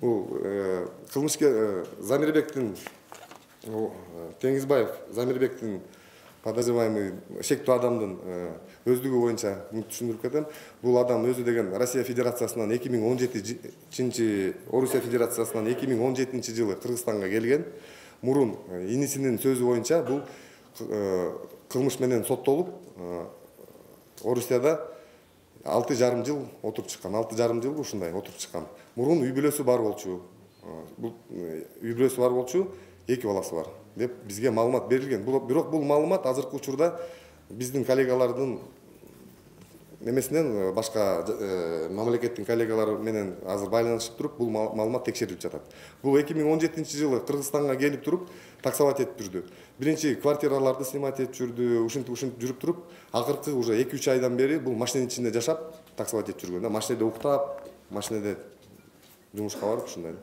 Бул кылмышкер Замирбектин Теңизбаев Замирбектин подозреваемый шектүү адамдын өздүгү боюнча түшүндүрүп кетем. Бул адам өзү деген Россия Федерациясынан 2017 Орусия Федерациясынан 2017 жылы Кыргызстанга келген. Мурун инисинин сөзү боюнча бул кылмыш менен соттолуп Орусияда 6,5 жыл отуруп чыккан. 6,5 жыл ушундай отуруп чыккан. Мурун үй бүлөсү бар болчу. Бул үй бүлөсү бар болчу, 2 баласы бар деп бизге маалымат берилген. Бирок бул маалымат азыркы учурда биздин коллегалардын немесинен башка мамлекеттин коллегалары менен азыр байланышып туруп бул маалымат текшерилип жатат. Бул 2017 жылы Кыргызстанга келип туруп таксовать этип жүрдү. Биринчи квартираларды снимать этип жүрдү, ушинтип жүрүп туруп, акыркы уже 2-3 айдан бери бул машинанын ичинде жашап таксовать этип жүргөн. Машинеде уктап, машинеде жумушка барып ушундай.